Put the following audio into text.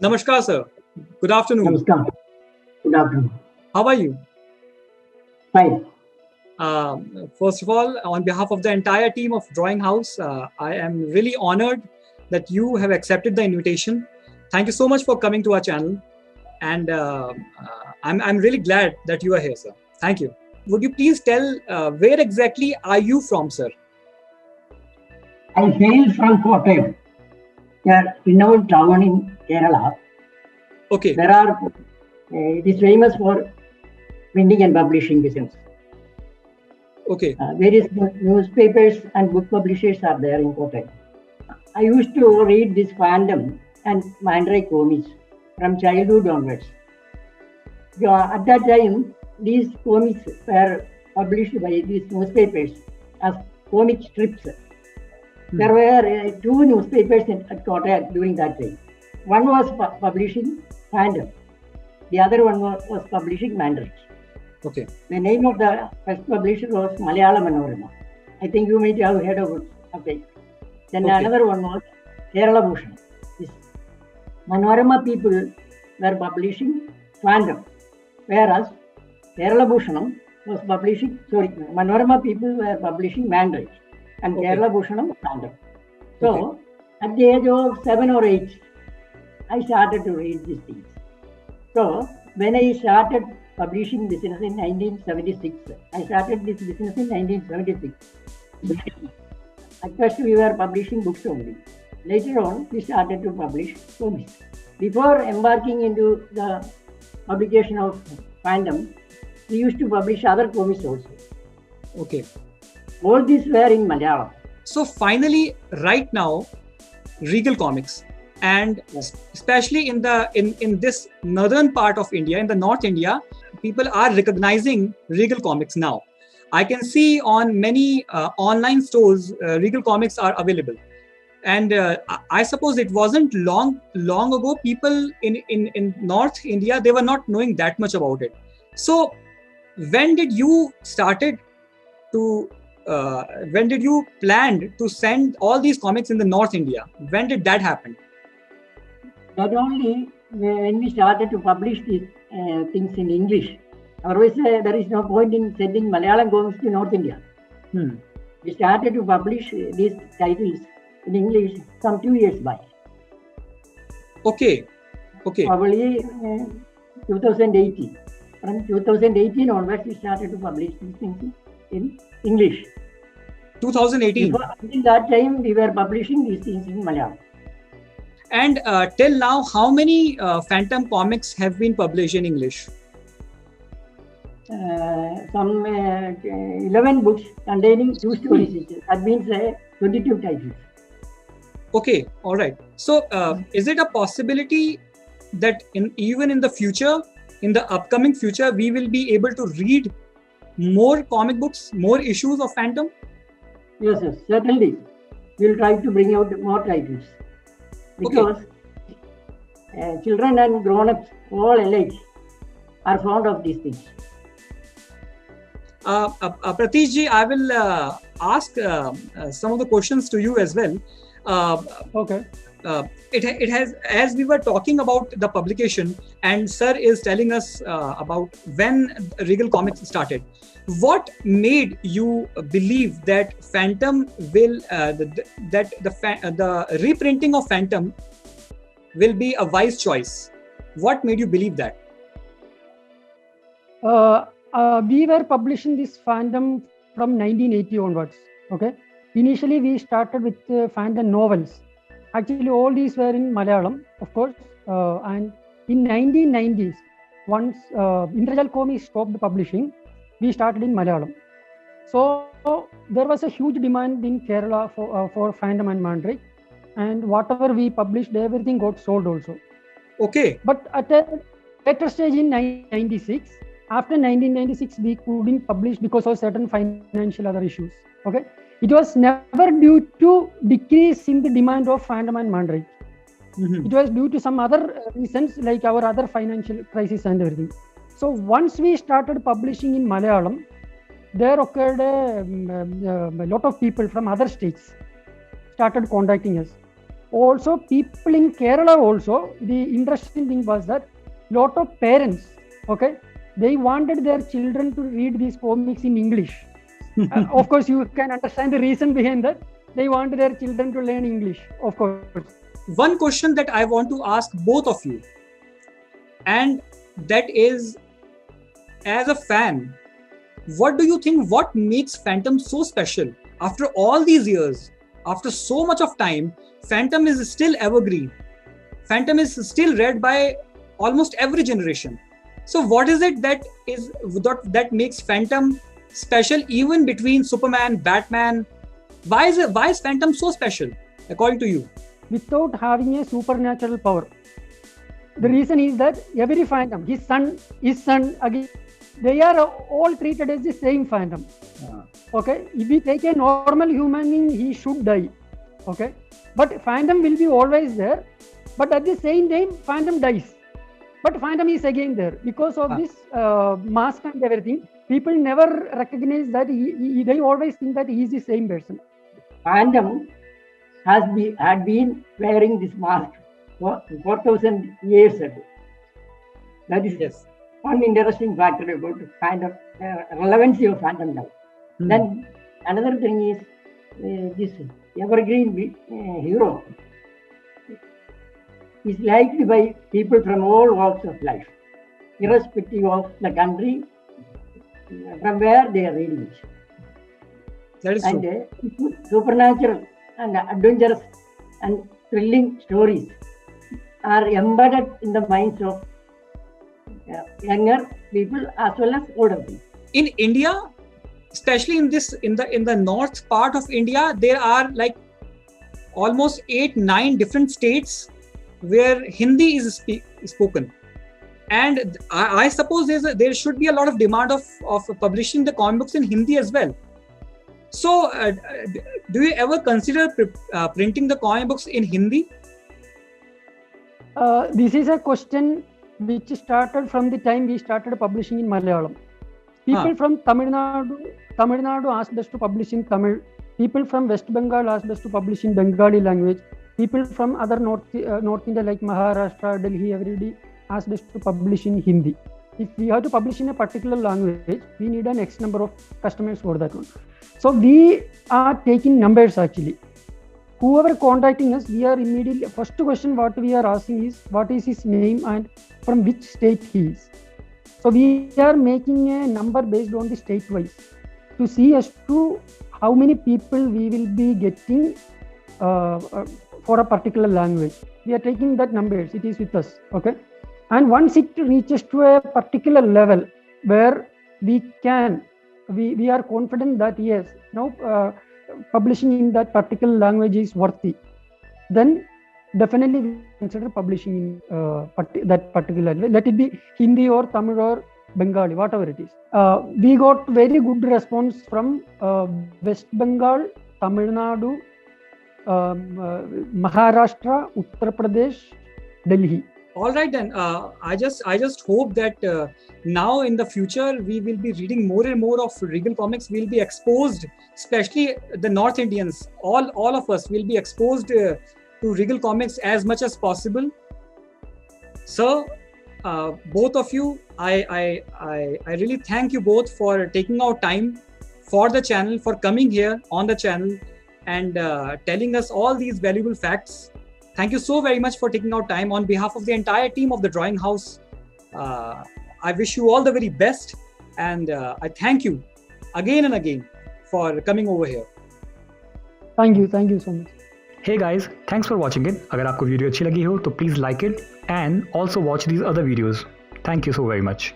Namaskar, sir. Good afternoon. Namaskar. Good afternoon. How are you? Fine. First of all, on behalf of the entire team of Drawing House, I am really honored that you have accepted the invitation. Thank you so much for coming to our channel, and I'm really glad that you are here, sir. Thank you. Would you please tell where exactly are you from, sir? I hail from Kottayam, a renowned town in Kerala. Okay. It is famous for printing and publishing business. Okay. Various newspapers and book publishers are there in Kottayam. I used to read this Phantom and Mandrake comics from childhood onwards. At that time, these comics were published by these newspapers as comic strips. There were two newspapers at Kottayam during that time. One was publishing Phantom. The other one was publishing Mandrake. Okay. The name of the first publisher was Malayalam Manorama. I think you might have heard of it. Okay. Then another one was Kerala Bhushan. This Manorama people were publishing Phantom, whereas Kerala Bhushanam was publishing, Manorama people were publishing Mandrake and Kerala Bhushanam Phantom. So, at the age of 7 or 8, I started to read these things. So, when I started publishing business in 1976, I started this business in 1976. At first, we were publishing books only. Later on, we started to publish comics. Before embarking into the publication of Phantom, we used to publish other comics also. Okay. All these were in Malayalam. So finally, right now, Regal Comics, and especially in this northern part of India, in the North India, people are recognizing Regal Comics now. I can see on many online stores, Regal Comics are available. And I suppose it wasn't long ago, people in North India, they were not knowing that much about it. So when did you plan to send all these comics in the North India? When did that happen? Not only when we started to publish these things in English. Otherwise, there is no point in sending Malayalam comics to North India. We started to publish these titles in English some 2 years back. Okay. Probably 2018. From 2018 onwards, we started to publish these things in English. 2018. Until that time, we were publishing these things in Malayalam. And till now, how many Phantom comics have been published in English? Some 11 books containing 2 stories. That means 22 titles. Okay, all right. So, is it a possibility that even in the future, in the upcoming future, we will be able to read more comic books, more issues of Phantom? Yes, certainly. We'll try to bring out more titles. Because children and grown-ups, all alike, are fond of these things. Pratish ji, I will ask some of the questions to you as well. It has, as we were talking about the publication, and sir is telling us about when Regal Comics started. What made you believe that Phantom will the reprinting of Phantom will be a wise choice? What made you believe that? We were publishing this Phantom from 1980 onwards. Okay. Initially, we started with Phantom novels. Actually, all these were in Malayalam, of course. And in 1990s, once Indrajal Comics stopped publishing, we started in Malayalam. So there was a huge demand in Kerala for Phantom and Mandrake, and whatever we published, everything got sold also. Okay. But at a later stage in 1996, after 1996, we couldn't publish because of certain financial other issues. Okay. It was never due to decrease in the demand of Phantom and Mandrake. It was due to some other reasons, like our other financial crisis and everything. So once we started publishing in Malayalam, there occurred a lot of people from other states started contacting us. Also, people in Kerala also, the interesting thing was that lot of parents, okay, they wanted their children to read these comics in English. Of course, you can understand the reason behind that. They wanted their children to learn English, of course. One question that I want to ask both of you, and that is, as a fan, what do you think, what makes Phantom so special? After all these years, after so much of time, Phantom is still evergreen. Phantom is still read by almost every generation. So what is it that makes Phantom special even between Superman, Batman? Why is Phantom so special according to you? Without having a supernatural power. The reason is that every Phantom, his son, again, they are all treated as the same Phantom. Okay, if we take a normal human being, he should die. Okay, but Phantom will be always there. But at the same time, Phantom dies. But Phantom is again there because of this mask and everything. People never recognize that they always think that he is the same person. Phantom had been wearing this mask for 4,000 years ago. That is one interesting factor about Phantom, relevancy of Phantom now. Then another thing is this evergreen hero is liked by people from all walks of life, irrespective of the country from where they are reading it. That is true. And supernatural and adventurous and thrilling stories are embedded in the minds of younger people as well as older people. In India, especially in the north part of India, there are like almost 8-9 different states where Hindi is spoken, and I suppose there should be a lot of demand of publishing the comic books in Hindi as well. So, do you ever consider printing the comic books in Hindi? This is a question which started from the time we started publishing in Malayalam. People from Tamil Nadu asked us to publish in Tamil. People from West Bengal asked us to publish in Bengali language. People from other North India like Maharashtra, Delhi, everybody asked us to publish in Hindi. If we have to publish in a particular language, we need an X number of customers for that one. So we are taking numbers actually. Whoever contacting us, we are immediately, first question what we are asking is, what is his name and from which state he is. So we are making a number based on the state wise to see as to how many people we will be getting for a particular language. We are taking that numbers, it is with us, okay? And once it reaches to a particular level where we are confident that yes, now publishing in that particular language is worthy, then definitely we consider publishing in that particular language. Let it be Hindi or Tamil or Bengali, whatever it is. We got very good response from West Bengal, Tamil Nadu, Maharashtra, Uttar Pradesh, Delhi. All right, then. I just hope that now in the future we will be reading more and more of Regal Comics. We'll be exposed, especially the North Indians. All of us will be exposed to Regal Comics as much as possible. So, both of you, I really thank you both for taking out time for the channel, for coming here on the channel and telling us all these valuable facts. Thank you so very much for taking out time. On behalf of the entire team of the Drawing House, I wish you all the very best, and I thank you again and again for coming over here. Thank you so much. Hey guys, thanks for watching it. अगर आपको video अच्छी लगी हो तो please like it and also watch these other videos. Thank you so very much.